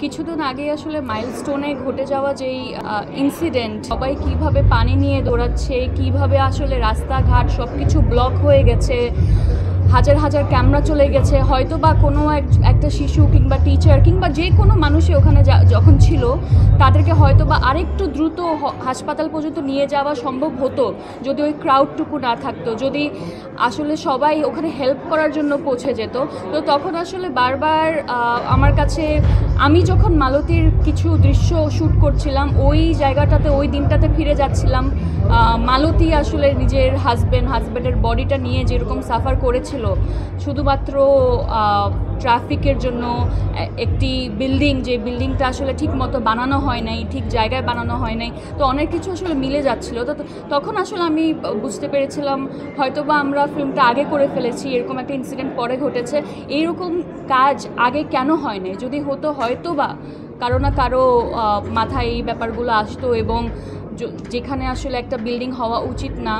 কিছুদিন আগে আসলে মাইলস্টোনে ঘটে যাওয়া যেই ইনসিডেন্ট, সবাই কিভাবে পানি নিয়ে দৌড়াচ্ছে, কিভাবে আসলে রাস্তাঘাট সব কিছু ব্লক হয়ে গেছে, হাজার হাজার ক্যামেরা চলে গেছে, হয়তো বা কোনো একটা শিশু কিংবা টিচার কিংবা যে কোনো মানুষই ওখানে যখন ছিল তাদেরকে হয়তো বা আরেকটু দ্রুত হাসপাতাল পর্যন্ত নিয়ে যাওয়া সম্ভব হতো যদি ওই ক্রাউডটুকু না থাকতো, যদি আসলে সবাই ওখানে হেল্প করার জন্য পৌঁছে যেত। তো তখন আসলে বারবার আমার কাছে, আমি যখন মালতীর কিছু দৃশ্য শ্যুট করছিলাম ওই জায়গাটাতে, ওই দিনটাতে ফিরে যাচ্ছিলাম। মালতী আসলে নিজের হাজব্যান্ডের বডিটা নিয়ে যেরকম সাফার করেছিল শুধুমাত্র ট্রাফিকের জন্য, একটি বিল্ডিং, যে বিল্ডিংটা আসলে ঠিক মতো বানানো হয় নাই, ঠিক জায়গায় বানানো হয় নাই, তো অনেক কিছু আসলে মিলে যাচ্ছিলো। তো তখন আসলে আমি বুঝতে পেরেছিলাম হয়তোবা আমরা ফিল্মটা আগে করে ফেলেছি, এরকম একটা ইনসিডেন্ট পরে ঘটেছে, এইরকম কাজ আগে কেন হয় নাই, যদি হতো হয়তোবা কারো না কারো মাথায় এই ব্যাপারগুলো আসতো, এবং যেখানে আসলে একটা বিল্ডিং হওয়া উচিত না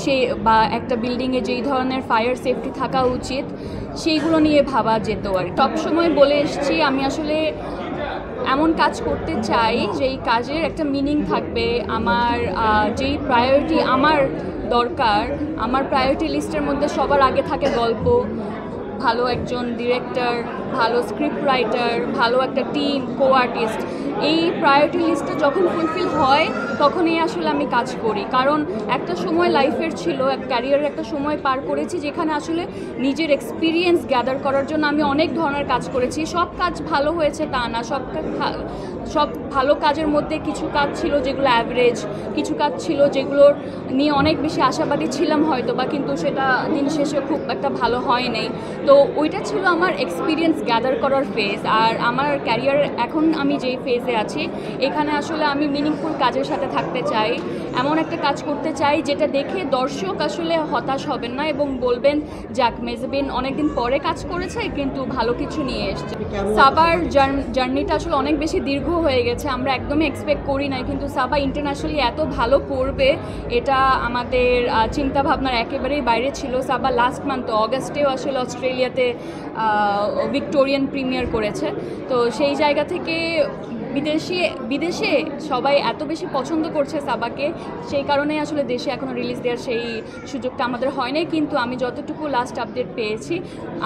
সে, বা একটা বিল্ডিংয়ে যেই ধরনের ফায়ার সেফটি থাকা উচিত সেইগুলো নিয়ে ভাবা যেত। আর সবসময় বলে এসেছি আমি আসলে এমন কাজ করতে চাই যেই কাজের একটা মিনিং থাকবে। আমার যেই প্রায়োরিটি আমার দরকার, আমার প্রায়োরিটি লিস্টের মধ্যে সবার আগে থাকে গল্প, ভালো একজন ডিরেক্টর, ভালো স্ক্রিপ্ট রাইটার, ভালো একটা টিম, কো আর্টিস্ট। এই প্রায়োরিটি লিস্টে যখন ফুলফিল হয় তখনই আসলে আমি কাজ করি। কারণ একটা সময় লাইফের ছিল, ক্যারিয়ারের একটা সময় পার করেছি যেখানে আসলে নিজের এক্সপিরিয়েন্স গ্যাদার করার জন্য আমি অনেক ধরনের কাজ করেছি। সব কাজ ভালো হয়েছে তা না, সব ভালো কাজের মধ্যে কিছু কাজ ছিল যেগুলো অ্যাভারেজ, কিছু কাজ ছিল যেগুলোর নিয়ে অনেক বেশি আশাবাদী ছিলাম হয়তো বা, কিন্তু সেটা দিন শেষে খুব একটা ভালো হয় নাই। তো ওইটা ছিল আমার এক্সপিরিয়েন্স গ্যাদার করার ফেজ। আর আমার ক্যারিয়ার এখন আমি যেই ফেজে আছি, এখানে আসলে আমি মিনিংফুল কাজের সাথে থাকতে চাই, এমন একটা কাজ করতে চাই যেটা দেখে দর্শক আসলে হতাশ হবেন না এবং বলবেন যাক, মেজবিন অনেকদিন পরে কাজ করেছে কিন্তু ভালো কিছু নিয়ে এসছে। সাবার জার্নিটা আসলে অনেক বেশি দীর্ঘ হয়ে গেছে, আমরা একদমই এক্সপেক্ট করি নাই, কিন্তু সাবা ইন্টারন্যাশনালি এত ভালো করবে এটা আমাদের চিন্তাভাবনার একেবারেই বাইরে ছিল। সাবা লাস্ট মান্থ অগাস্টেও আসলে অস্ট্রেলিয়াতে ভিক্টোরিয়ান প্রিমিয়ার করেছে। তো সেই জায়গা থেকে বিদেশে সবাই এত বেশি পছন্দ করছে সাবাকে, সেই কারণে আসলে দেশে এখনও রিলিজ দেওয়ার সেই সুযোগটা আমাদের হয় নাই। কিন্তু আমি যতটুকু লাস্ট আপডেট পেয়েছি,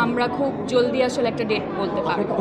আমরা খুব জলদি আসলে একটা ডেট বলতে পারবো।